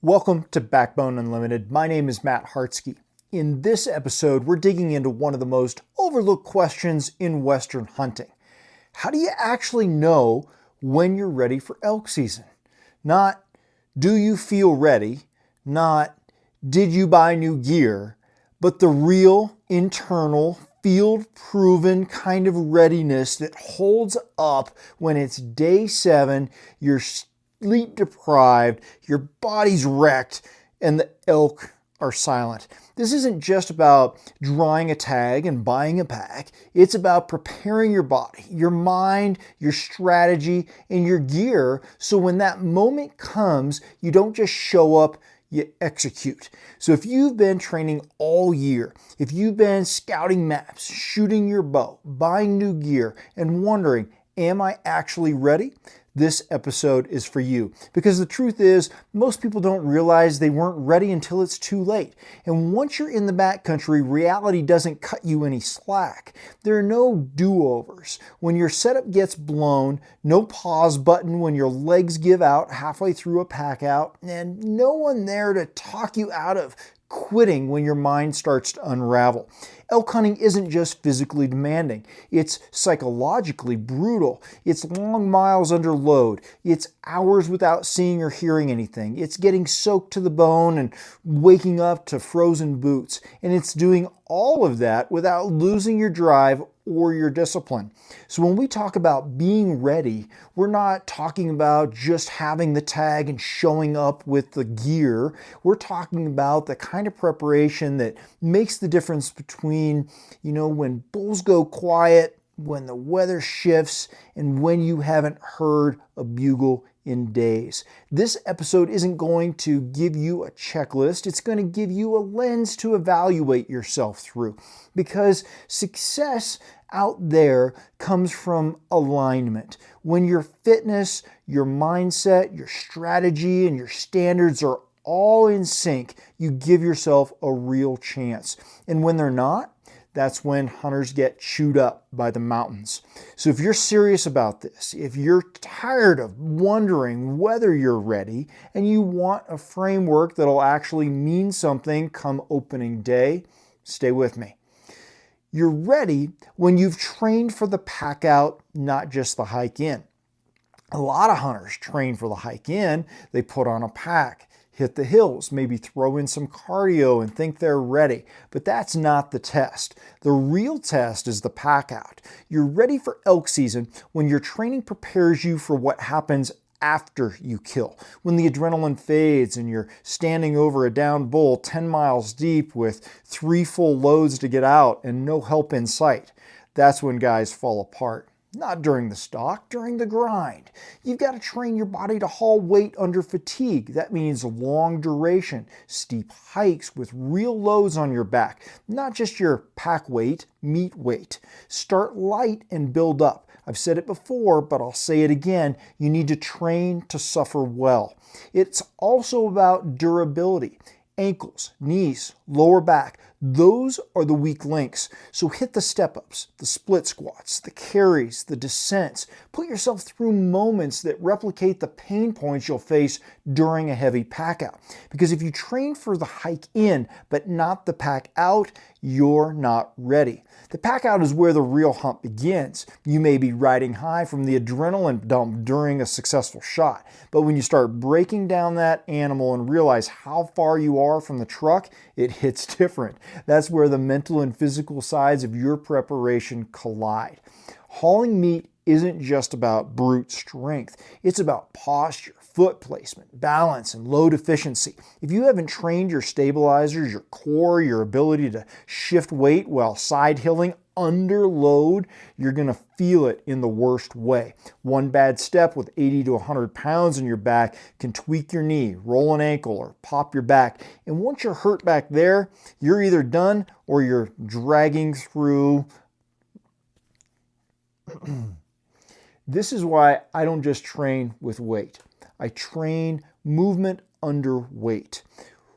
Welcome to Backbone Unlimited. My name is Matt Hartsky. In this episode, we're digging into one of the most overlooked questions in Western hunting. How do you actually know when you're ready for elk season? Not, do you feel ready? Not, did you buy new gear? But the real, internal, field-proven kind of readiness that holds up when it's day 7, you're sleep deprived, your body's wrecked, and the elk are silent. This isn't just about drawing a tag and buying a pack. It's about preparing your body, your mind, your strategy, and your gear so when that moment comes, you don't just show up, you execute. So if you've been training all year, if you've been scouting maps, shooting your bow, buying new gear, and wondering, am I actually ready? This episode is for you. Because the truth is, most people don't realize they weren't ready until it's too late. And once you're in the backcountry, reality doesn't cut you any slack. There are no do-overs. When your setup gets blown, no pause button when your legs give out halfway through a pack out, and no one there to talk you out of quitting when your mind starts to unravel. Elk hunting isn't just physically demanding. It's psychologically brutal. It's long miles under load. It's hours without seeing or hearing anything. It's getting soaked to the bone and waking up to frozen boots. And it's doing all of that without losing your drive or your discipline. So when we talk about being ready, we're not talking about just having the tag and showing up with the gear. We're talking about the kind of preparation that makes the difference between, when bulls go quiet, when the weather shifts, and when you haven't heard a bugle in days. This episode isn't going to give you a checklist. It's going to give you a lens to evaluate yourself through, because success out there comes from alignment. When your fitness, your mindset, your strategy, and your standards are all in sync, you give yourself a real chance. And when they're not, that's when hunters get chewed up by the mountains. So if you're serious about this, if you're tired of wondering whether you're ready, and you want a framework that'll actually mean something come opening day, stay with me. You're ready when you've trained for the pack out, not just the hike in. A lot of hunters train for the hike in. They put on a pack, hit the hills, maybe throw in some cardio and think they're ready. But that's not the test. The real test is the pack out. You're ready for elk season when your training prepares you for what happens after you kill. When the adrenaline fades and you're standing over a downed bull 10 miles deep with 3 full loads to get out and no help in sight. That's when guys fall apart. Not during the stalk, during the grind. You've got to train your body to haul weight under fatigue. That means long duration, steep hikes with real loads on your back. Not just your pack weight, meat weight. Start light and build up. I've said it before, but I'll say it again. You need to train to suffer well. It's also about durability. Ankles, knees, lower back, those are the weak links. So hit the step-ups, the split squats, the carries, the descents. Put yourself through moments that replicate the pain points you'll face during a heavy pack out. Because if you train for the hike in, but not the pack out, you're not ready. The pack out is where the real hunt begins. You may be riding high from the adrenaline dump during a successful shot, but when you start breaking down that animal and realize how far you are from the truck, it hits different. That's where the mental and physical sides of your preparation collide. Hauling meat isn't just about brute strength. It's about posture, foot placement, balance, and load efficiency. If you haven't trained your stabilizers, your core, your ability to shift weight while side hilling under load, you're going to feel it in the worst way. One bad step with 80 to 100 pounds in your back can tweak your knee, roll an ankle, or pop your back. And once you're hurt back there, you're either done or you're dragging through. This is why I don't just train with weight. I train movement under weight.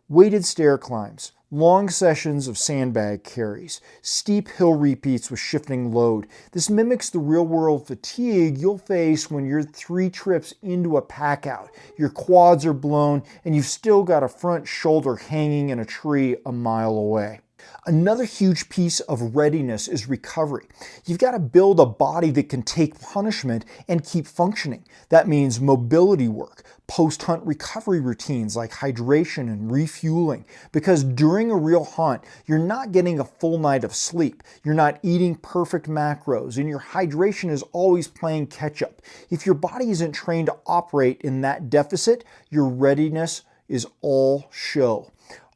Weighted stair climbs, Long sessions of sandbag carries, steep hill repeats with shifting load. This mimics the real-world fatigue you'll face when you're 3 trips into a pack-out. Your quads are blown and you've still got a front shoulder hanging in a tree a mile away. Another huge piece of readiness is recovery. You've got to build a body that can take punishment and keep functioning. That means mobility work, post-hunt recovery routines like hydration and refueling. Because during a real hunt, you're not getting a full night of sleep. You're not eating perfect macros, and your hydration is always playing catch-up. If your body isn't trained to operate in that deficit, your readiness is all show.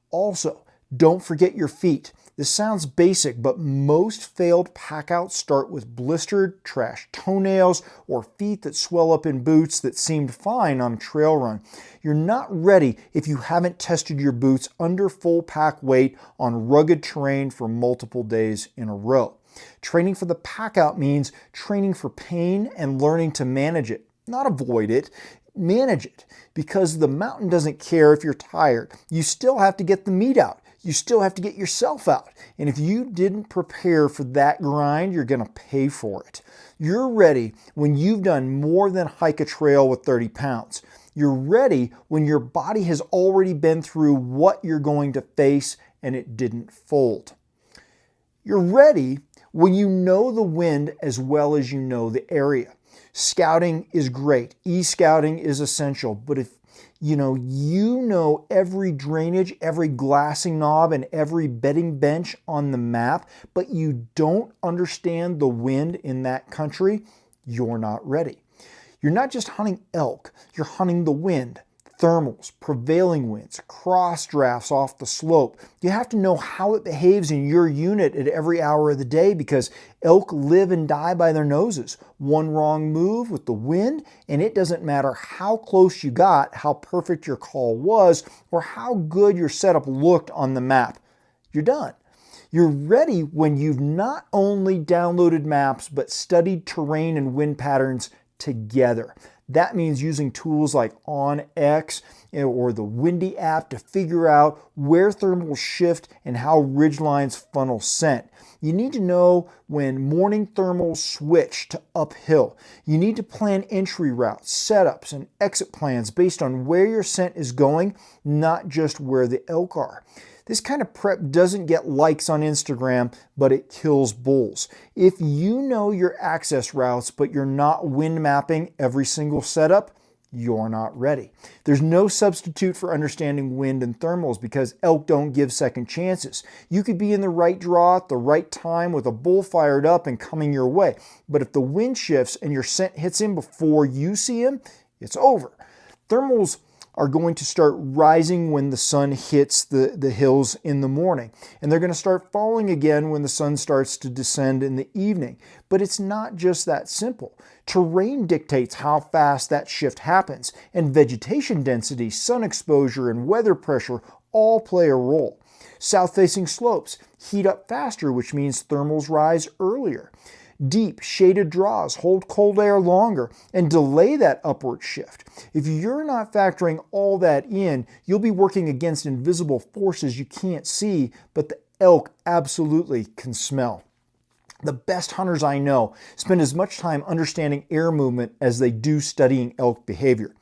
Also, don't forget your feet. This sounds basic, but most failed packouts start with blistered, trashed toenails or feet that swell up in boots that seemed fine on a trail run. You're not ready if you haven't tested your boots under full pack weight on rugged terrain for multiple days in a row. Training for the packout means training for pain and learning to manage it, not avoid it. Manage it, because the mountain doesn't care if you're tired. You still have to get the meat out. You still have to get yourself out. And if you didn't prepare for that grind, you're going to pay for it. You're ready when you've done more than hike a trail with 30 pounds. You're ready when your body has already been through what you're going to face and it didn't fold. You're ready when you know the wind as well as you know the area. Scouting is great. E-scouting is essential. But if you know every drainage, every glassing knob, and every bedding bench on the map, but you don't understand the wind in that country, you're not ready. You're not just hunting elk, you're hunting the wind. Thermals, prevailing winds, cross drafts off the slope. You have to know how it behaves in your unit at every hour of the day because elk live and die by their noses. One wrong move with the wind and it doesn't matter how close you got, how perfect your call was, or how good your setup looked on the map. You're done. You're ready when you've not only downloaded maps but studied terrain and wind patterns together. That means using tools like OnX or the Windy app to figure out where thermals shift and how ridgelines funnel scent. You need to know when morning thermals switch to uphill. You need to plan entry routes, setups, and exit plans based on where your scent is going, not just where the elk are. This kind of prep doesn't get likes on Instagram, but it kills bulls. If you know your access routes, but you're not wind mapping every single setup, you're not ready. There's no substitute for understanding wind and thermals because elk don't give second chances. You could be in the right draw at the right time with a bull fired up and coming your way, but if the wind shifts and your scent hits him before you see him, it's over. Thermals are going to start rising when the sun hits the hills in the morning. And they're going to start falling again when the sun starts to descend in the evening. But it's not just that simple. Terrain dictates how fast that shift happens, and vegetation density, sun exposure, and weather pressure all play a role. South-facing slopes heat up faster, which means thermals rise earlier. Deep, shaded draws hold cold air longer and delay that upward shift. If you're not factoring all that in, you'll be working against invisible forces you can't see, but the elk absolutely can smell. The best hunters I know spend as much time understanding air movement as they do studying elk behavior.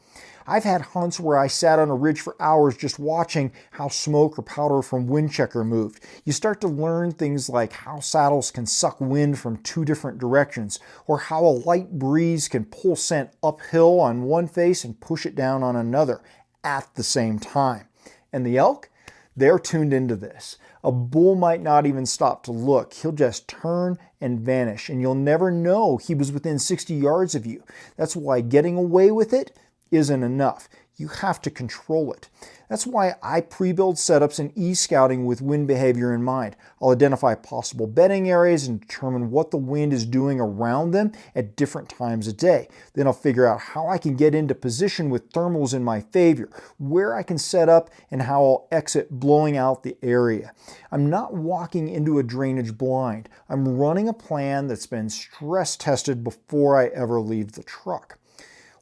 I've had hunts where I sat on a ridge for hours just watching how smoke or powder from wind checker moved. You start to learn things like how saddles can suck wind from 2 different directions, or how a light breeze can pull scent uphill on one face and push it down on another at the same time. And the elk? They're tuned into this. A bull might not even stop to look. He'll just turn and vanish, and you'll never know he was within 60 yards of you. That's why getting away with it isn't enough. You have to control it. That's why I pre-build setups in e-scouting with wind behavior in mind. I'll identify possible bedding areas and determine what the wind is doing around them at different times of day. Then I'll figure out how I can get into position with thermals in my favor, where I can set up, and how I'll exit blowing out the area. I'm not walking into a drainage blind. I'm running a plan that's been stress tested before I ever leave the truck.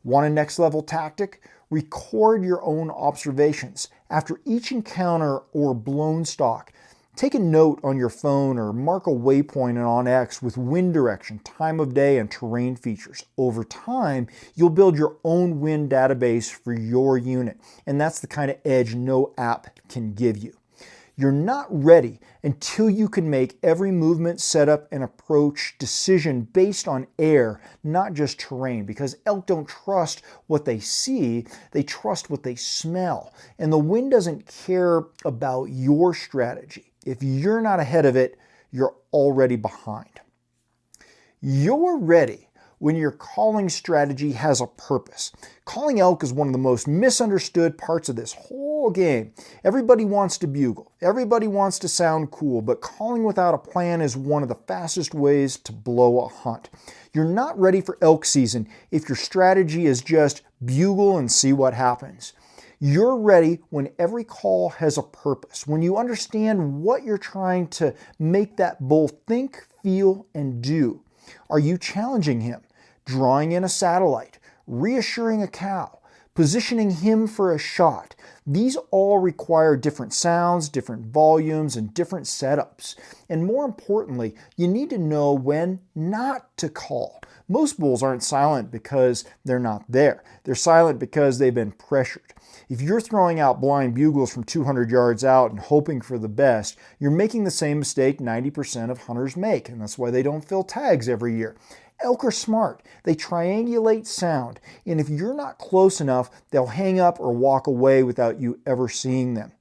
Want a next level tactic? Record your own observations. After each encounter or blown stalk, take a note on your phone or mark a waypoint on X with wind direction, time of day, and terrain features. Over time, you'll build your own wind database for your unit, and that's the kind of edge no app can give you. You're not ready until you can make every movement, setup, and approach decision based on air, not just terrain, because elk don't trust what they see, they trust what they smell. And the wind doesn't care about your strategy. If you're not ahead of it, you're already behind. You're ready when your calling strategy has a purpose. Calling elk is one of the most misunderstood parts of this whole game. Everybody wants to bugle. Everybody wants to sound cool, but calling without a plan is one of the fastest ways to blow a hunt. You're not ready for elk season if your strategy is just bugle and see what happens. You're ready when every call has a purpose, when you understand what you're trying to make that bull think, feel, and do. Are you challenging him, drawing in a satellite, reassuring a cow, positioning him for a shot? These all require different sounds, different volumes, and different setups. And more importantly, you need to know when not to call. Most bulls aren't silent because they're not there. They're silent because they've been pressured. If you're throwing out blind bugles from 200 yards out and hoping for the best, you're making the same mistake 90% of hunters make, and that's why they don't fill tags every year. Elk are smart. They triangulate sound, and if you're not close enough, they'll hang up or walk away without you ever seeing them.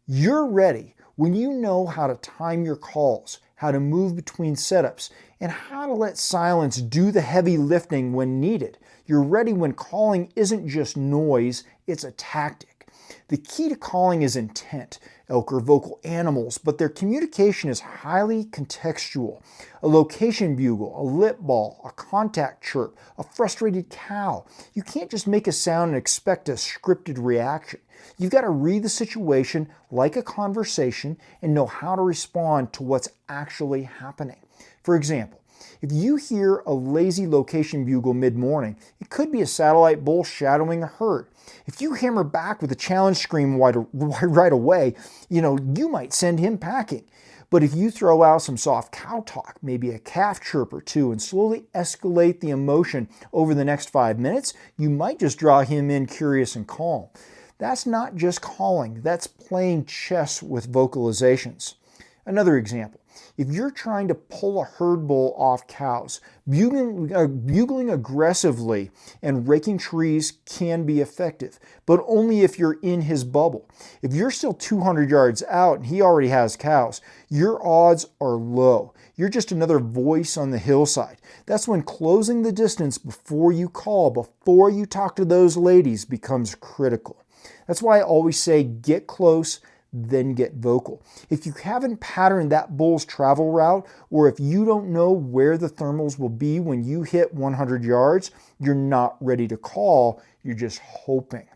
You're ready when you know how to time your calls, how to move between setups, and how to let silence do the heavy lifting when needed. You're ready when calling isn't just noise, it's a tactic. The key to calling is intent. Elk are vocal animals, but their communication is highly contextual. A location bugle, a lip ball, a contact chirp, a frustrated cow. You can't just make a sound and expect a scripted reaction. You've got to read the situation like a conversation and know how to respond to what's actually happening. For example, if you hear a lazy location bugle mid-morning, it could be a satellite bull shadowing a herd. If you hammer back with a challenge scream right away, you might send him packing. But if you throw out some soft cow talk, maybe a calf chirp or two, and slowly escalate the emotion over the next 5 minutes, you might just draw him in curious and calm. That's not just calling, that's playing chess with vocalizations. Another example. If you're trying to pull a herd bull off cows, bugling aggressively and raking trees can be effective, but only if you're in his bubble. If you're still 200 yards out and he already has cows, your odds are low. You're just another voice on the hillside. That's when closing the distance before you call, before you talk to those ladies becomes critical. That's why I always say get close, then get vocal. If you haven't patterned that bull's travel route, or if you don't know where the thermals will be when you hit 100 yards, you're not ready to call, you're just hoping.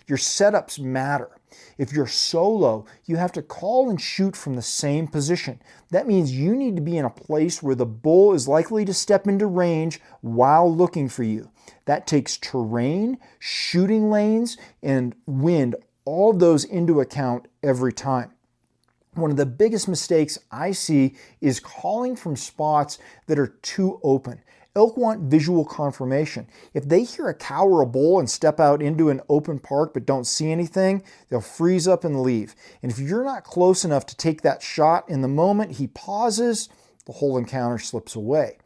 Your setups matter. If you're solo, you have to call and shoot from the same position. That means you need to be in a place where the bull is likely to step into range while looking for you. That takes terrain, shooting lanes, and wind, all of those into account every time. One of the biggest mistakes I see is calling from spots that are too open. Elk want visual confirmation. If they hear a cow or a bull and step out into an open park but don't see anything, they'll freeze up and leave. And if you're not close enough to take that shot in the moment he pauses, the whole encounter slips away.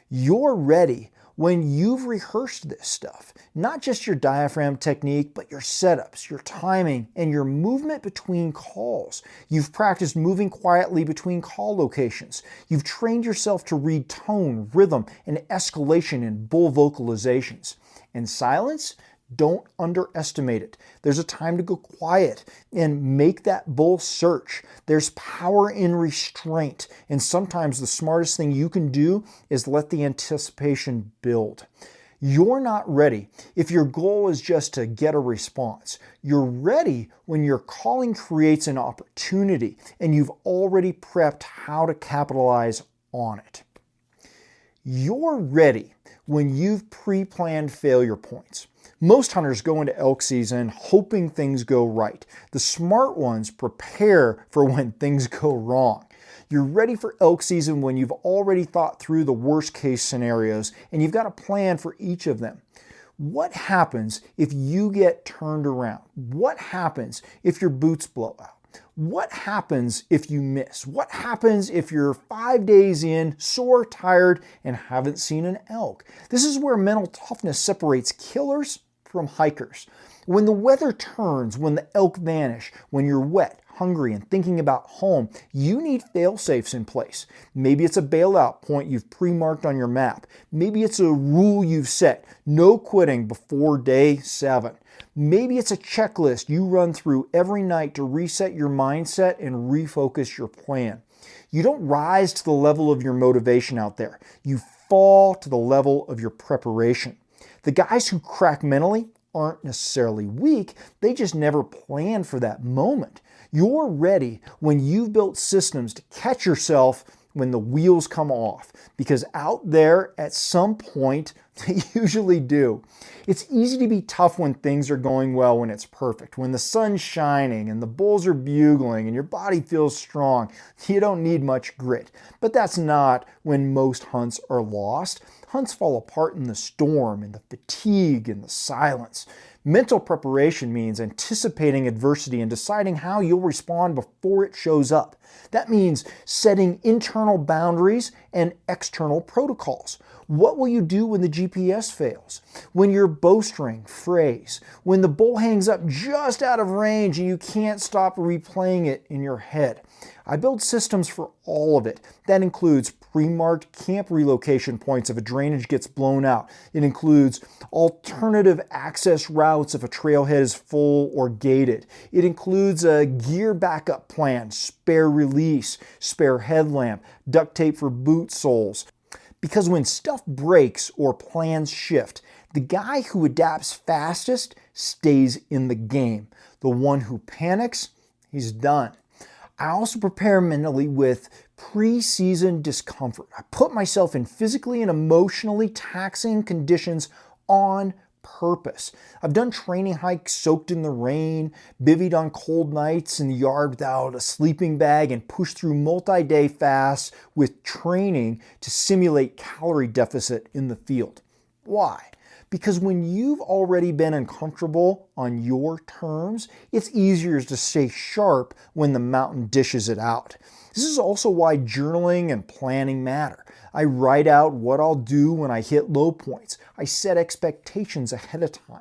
You're ready when you've rehearsed this stuff, not just your diaphragm technique, but your setups, your timing, and your movement between calls. You've practiced moving quietly between call locations. You've trained yourself to read tone, rhythm, and escalation in bull vocalizations. And silence? Don't underestimate it. There's a time to go quiet and make that bull search. There's power in restraint. And sometimes the smartest thing you can do is let the anticipation build. You're not ready if your goal is just to get a response. You're ready when your calling creates an opportunity and you've already prepped how to capitalize on it. You're ready when you've pre-planned failure points. Most hunters go into elk season hoping things go right. The smart ones prepare for when things go wrong. You're ready for elk season when you've already thought through the worst case scenarios and you've got a plan for each of them. What happens if you get turned around? What happens if your boots blow out? What happens if you miss? What happens if you're 5 days in, sore, tired, and haven't seen an elk? This is where mental toughness separates killers from hikers. When the weather turns, when the elk vanish, when you're wet, hungry, and thinking about home, you need fail-safes in place. Maybe it's a bailout point you've pre-marked on your map. Maybe it's a rule you've set, no quitting before day 7. Maybe it's a checklist you run through every night to reset your mindset and refocus your plan. You don't rise to the level of your motivation out there. You fall to the level of your preparation. The guys who crack mentally aren't necessarily weak, they just never planned for that moment. You're ready when you've built systems to catch yourself when the wheels come off, because out there at some point they usually do. It's easy to be tough when things are going well, when it's perfect, when the sun's shining and the bulls are bugling and your body feels strong. You don't need much grit. But that's not when most hunts are lost. Hunts fall apart in the storm, in the fatigue, in the silence. Mental preparation means anticipating adversity and deciding how you'll respond before it shows up. That means setting internal boundaries and external protocols. What will you do when the GPS fails? When your bowstring frays? When the bull hangs up just out of range and you can't stop replaying it in your head? I build systems for all of it. That includes pre-marked camp relocation points if a drainage gets blown out. It includes alternative access routes if a trailhead is full or gated. It includes a gear backup plan, spare release, spare headlamp, duct tape for boot soles. Because when stuff breaks or plans shift, the guy who adapts fastest stays in the game. The one who panics, he's done. I also prepare mentally with pre-season discomfort. I put myself in physically and emotionally taxing conditions on purpose. I've done training hikes soaked in the rain, bivvied on cold nights in the yard without a sleeping bag, and pushed through multi-day fasts with training to simulate calorie deficit in the field. Why? Because when you've already been uncomfortable on your terms, it's easier to stay sharp when the mountain dishes it out. This is also why journaling and planning matter. I write out what I'll do when I hit low points. I set expectations ahead of time.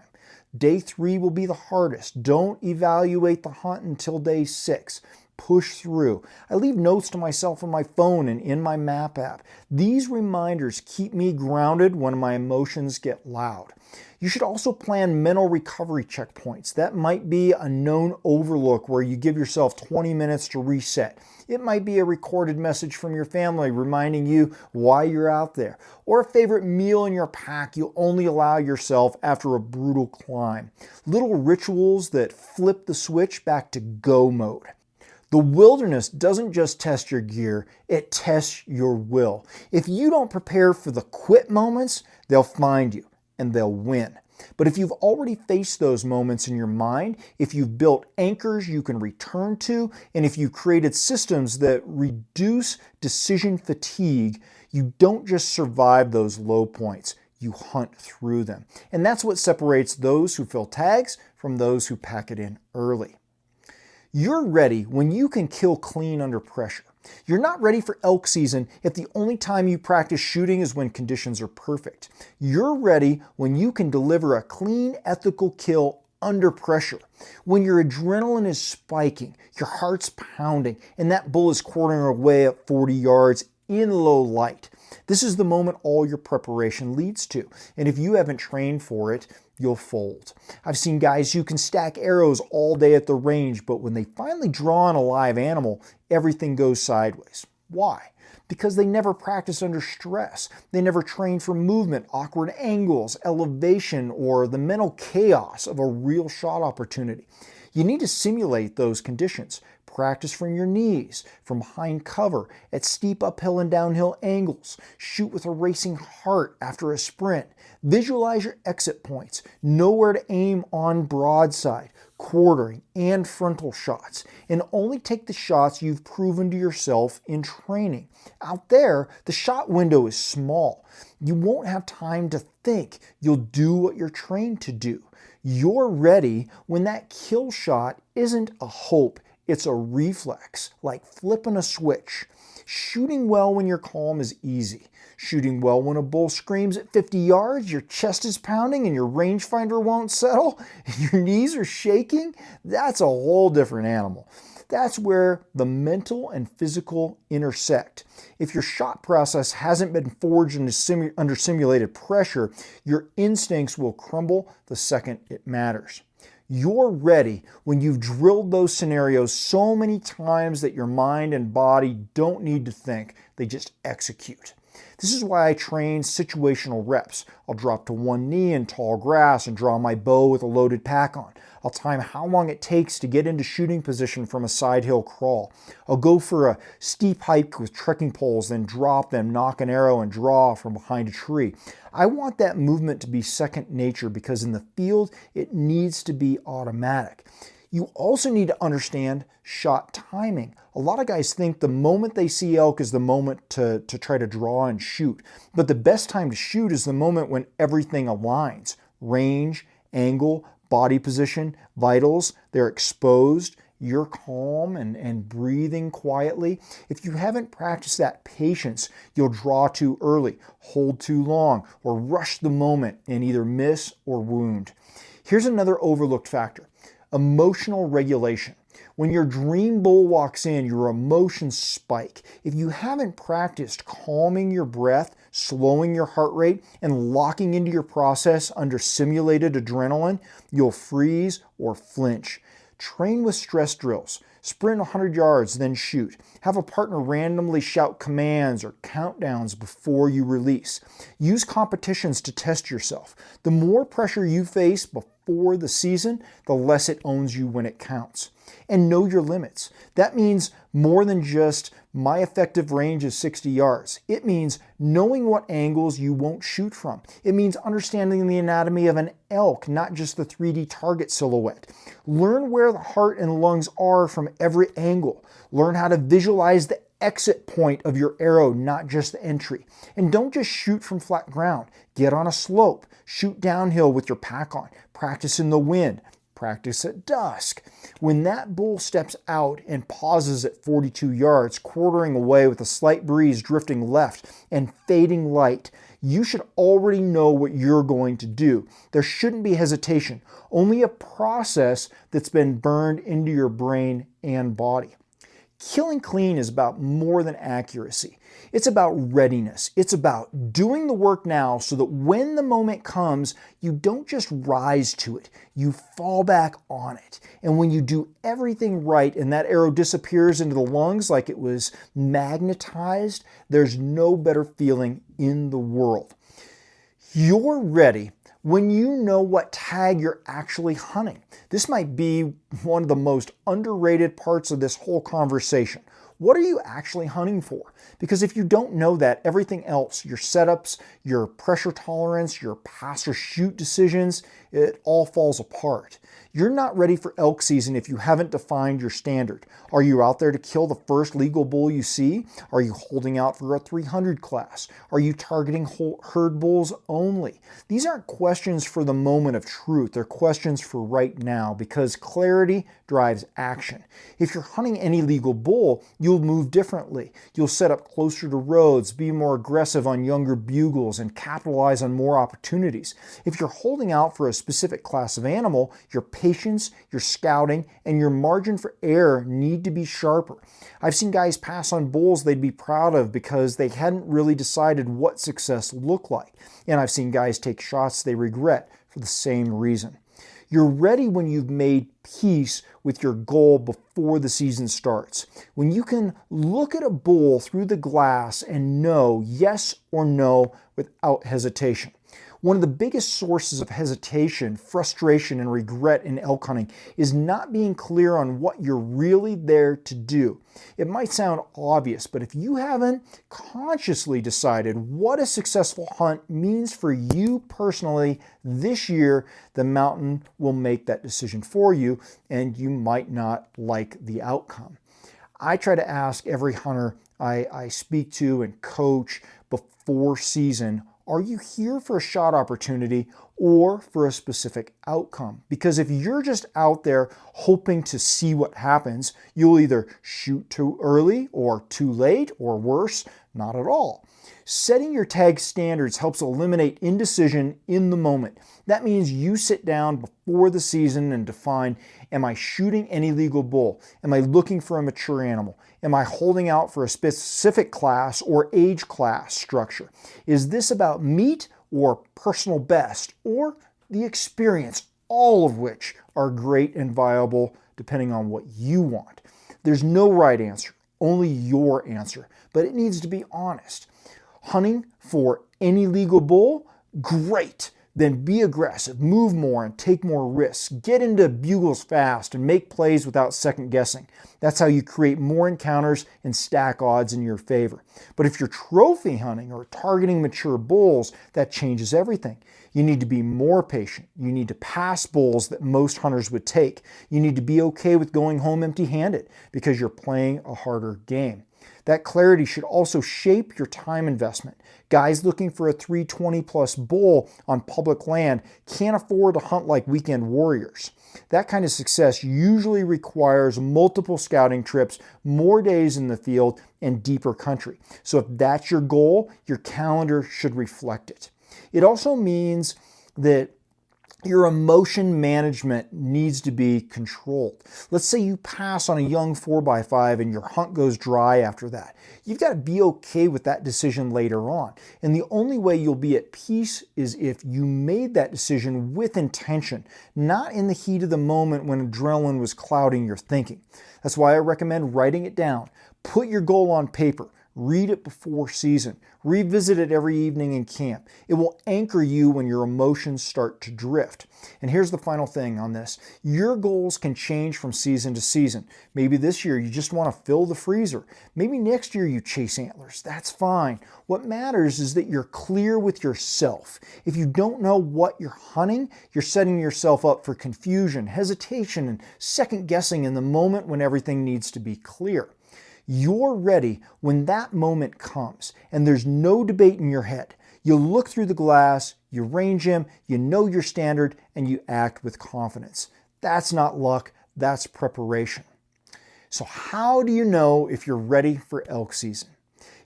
Day 3 will be the hardest. Don't evaluate the hunt until day 6. Push through. I leave notes to myself on my phone and in my map app. These reminders keep me grounded when my emotions get loud. You should also plan mental recovery checkpoints. That might be a known overlook where you give yourself 20 minutes to reset. It might be a recorded message from your family reminding you why you're out there, or a favorite meal in your pack you only allow yourself after a brutal climb. Little rituals that flip the switch back to go mode. The wilderness doesn't just test your gear, it tests your will. If you don't prepare for the quit moments, they'll find you and they'll win. But if you've already faced those moments in your mind, if you've built anchors you can return to, and if you've created systems that reduce decision fatigue, you don't just survive those low points, you hunt through them. And that's what separates those who fill tags from those who pack it in early. You're ready when you can kill clean under pressure. You're not ready for elk season if the only time you practice shooting is when conditions are perfect. You're ready when you can deliver a clean, ethical kill under pressure. When your adrenaline is spiking, your heart's pounding, and that bull is quartering away at 40 yards in low light. This is the moment all your preparation leads to. And if you haven't trained for it, you'll fold. I've seen guys who can stack arrows all day at the range, but when they finally draw on a live animal, everything goes sideways. Why? Because they never practiced under stress. They never trained for movement, awkward angles, elevation, or the mental chaos of a real shot opportunity. You need to simulate those conditions. Practice from your knees, from behind cover, at steep uphill and downhill angles. Shoot with a racing heart after a sprint. Visualize your exit points. Know where to aim on broadside, quartering, and frontal shots. And only take the shots you've proven to yourself in training. Out there, the shot window is small. You won't have time to think. You'll do what you're trained to do. You're ready when that kill shot isn't a hope, it's a reflex, like flipping a switch. Shooting well when you're calm is easy. Shooting well when a bull screams at 50 yards, your chest is pounding and your rangefinder won't settle, and your knees are shaking, that's a whole different animal. That's where the mental and physical intersect. If your shot process hasn't been forged under simulated pressure, your instincts will crumble the second it matters. You're ready when you've drilled those scenarios so many times that your mind and body don't need to think, they just execute. This is why I train situational reps. I'll drop to one knee in tall grass and draw my bow with a loaded pack on. I'll time how long it takes to get into shooting position from a side hill crawl. I'll go for a steep hike with trekking poles, then drop them, nock an arrow, and draw from behind a tree. I want that movement to be second nature because in the field, it needs to be automatic. You also need to understand shot timing. A lot of guys think the moment they see elk is the moment to try to draw and shoot. But the best time to shoot is the moment when everything aligns. Range, angle, body position, vitals, they're exposed, you're calm and breathing quietly. If you haven't practiced that patience, you'll draw too early, hold too long, or rush the moment and either miss or wound. Here's another overlooked factor. Emotional regulation. When your dream bull walks in, your emotions spike. If you haven't practiced calming your breath, slowing your heart rate, and locking into your process under simulated adrenaline, you'll freeze or flinch. Train with stress drills. Sprint 100 yards, then shoot. Have a partner randomly shout commands or countdowns before you release. Use competitions to test yourself. The more pressure you face before the season, the less it owns you when it counts. And know your limits. That means more than just my effective range is 60 yards. It means knowing what angles you won't shoot from. It means understanding the anatomy of an elk, not just the 3D target silhouette. Learn where the heart and lungs are from every angle. Learn how to visualize the exit point of your arrow, not just the entry. And don't just shoot from flat ground. Get on a slope. Shoot downhill with your pack on. Practice in the wind. Practice at dusk. When that bull steps out and pauses at 42 yards, quartering away with a slight breeze drifting left and fading light, you should already know what you're going to do. There shouldn't be hesitation, only a process that's been burned into your brain and body. Killing clean is about more than accuracy. It's about readiness. It's about doing the work now so that when the moment comes, you don't just rise to it, you fall back on it. And when you do everything right and that arrow disappears into the lungs like it was magnetized, there's no better feeling in the world. You're ready when you know what tag you're actually hunting. This might be one of the most underrated parts of this whole conversation. What are you actually hunting for? Because if you don't know that, everything else, your setups, your pressure tolerance, your pass or shoot decisions, it all falls apart. You're not ready for elk season if you haven't defined your standard. Are you out there to kill the first legal bull you see? Are you holding out for a 300 class? Are you targeting herd bulls only? These aren't questions for the moment of truth. They're questions for right now because clarity drives action. If you're hunting any legal bull, you'll move differently. You'll set up closer to roads, be more aggressive on younger bugles, and capitalize on more opportunities. If you're holding out for a specific class of animal, your patience, your scouting, and your margin for error need to be sharper. I've seen guys pass on bulls they'd be proud of because they hadn't really decided what success looked like. And I've seen guys take shots they regret for the same reason. You're ready when you've made peace with your goal before the season starts. When you can look at a bull through the glass and know yes or no without hesitation. One of the biggest sources of hesitation, frustration, and regret in elk hunting is not being clear on what you're really there to do. It might sound obvious, but if you haven't consciously decided what a successful hunt means for you personally this year, the mountain will make that decision for you, and you might not like the outcome. I try to ask every hunter I speak to and coach before season, are you here for a shot opportunity or for a specific outcome? Because if you're just out there hoping to see what happens, you'll either shoot too early or too late, or worse, not at all. Setting your tag standards helps eliminate indecision in the moment. That means you sit down before the season and define, am I shooting any legal bull? Am I looking for a mature animal? Am I holding out for a specific class or age class structure? Is this about meat or personal best or the experience? All of which are great and viable depending on what you want. There's no right answer, only your answer, but it needs to be honest. Hunting for any legal bull? Great. Then be aggressive, move more and take more risks. Get into bugles fast and make plays without second guessing. That's how you create more encounters and stack odds in your favor. But if you're trophy hunting or targeting mature bulls, that changes everything. You need to be more patient. You need to pass bulls that most hunters would take. You need to be okay with going home empty-handed because you're playing a harder game. That clarity should also shape your time investment. Guys looking for a 320 plus bull on public land can't afford to hunt like weekend warriors. That kind of success usually requires multiple scouting trips, more days in the field, and deeper country. So if that's your goal, your calendar should reflect it. It also means that your emotion management needs to be controlled. Let's say you pass on a young 4x5 and your hunt goes dry after that. You've got to be okay with that decision later on. And the only way you'll be at peace is if you made that decision with intention, not in the heat of the moment when adrenaline was clouding your thinking. That's why I recommend writing it down. Put your goal on paper. Read it before season. Revisit it every evening in camp. It will anchor you when your emotions start to drift. And here's the final thing on this. Your goals can change from season to season. Maybe this year you just want to fill the freezer. Maybe next year you chase antlers. That's fine. What matters is that you're clear with yourself. If you don't know what you're hunting, you're setting yourself up for confusion, hesitation, and second guessing in the moment when everything needs to be clear. You're ready when that moment comes, and there's no debate in your head. You look through the glass, you range him, you know your standard, and you act with confidence. That's not luck, that's preparation. So how do you know if you're ready for elk season?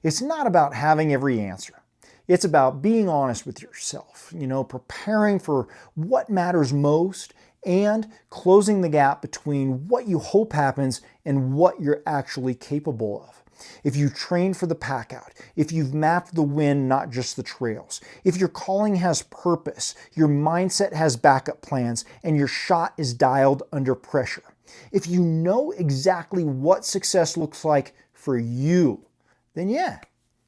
It's not about having every answer. It's about being honest with yourself, preparing for what matters most and closing the gap between what you hope happens and what you're actually capable of. If you train for the pack out, if you've mapped the wind, not just the trails, if your calling has purpose, your mindset has backup plans, and your shot is dialed under pressure. If you know exactly what success looks like for you, then yeah,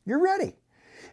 you're ready.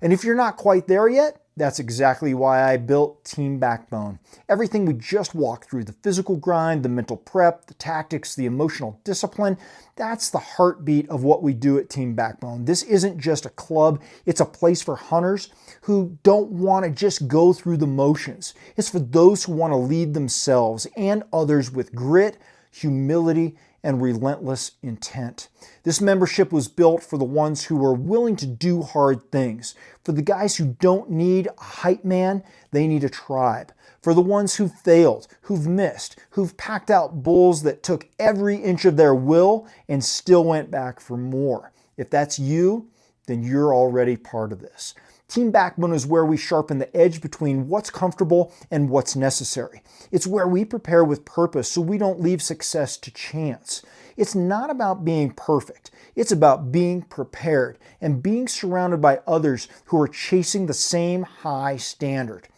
And if you're not quite there yet, that's exactly why I built Team Backbone. Everything we just walked through, the physical grind, the mental prep, the tactics, the emotional discipline, that's the heartbeat of what we do at Team Backbone. This isn't just a club, it's a place for hunters who don't want to just go through the motions. It's for those who want to lead themselves and others with grit, humility, and relentless intent. This membership was built for the ones who are willing to do hard things. For the guys who don't need a hype man, they need a tribe. For the ones who failed, who've missed, who've packed out bulls that took every inch of their will and still went back for more. If that's you, then you're already part of this. Team Backbone is where we sharpen the edge between what's comfortable and what's necessary. It's where we prepare with purpose so we don't leave success to chance. It's not about being perfect. It's about being prepared and being surrounded by others who are chasing the same high standard.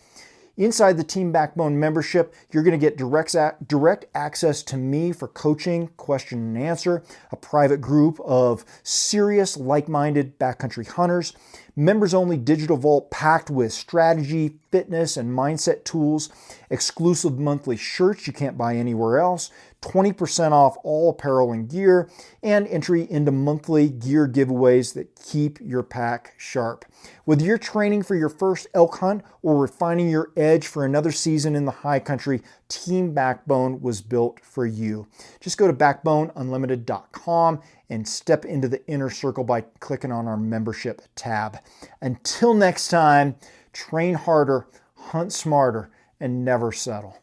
Inside the Team Backbone membership, you're going to get direct access to me for coaching, question and answer, a private group of serious, like-minded backcountry hunters, Members only digital vault packed with strategy, fitness, and mindset tools, exclusive monthly shirts you can't buy anywhere else, 20% off all apparel and gear, and entry into monthly gear giveaways that keep your pack sharp. Whether you're training for your first elk hunt or refining your edge for another season in the high country, Team Backbone was built for you. Just go to backboneunlimited.com and step into the inner circle by clicking on our membership tab. Until next time, train harder, hunt smarter, and never settle.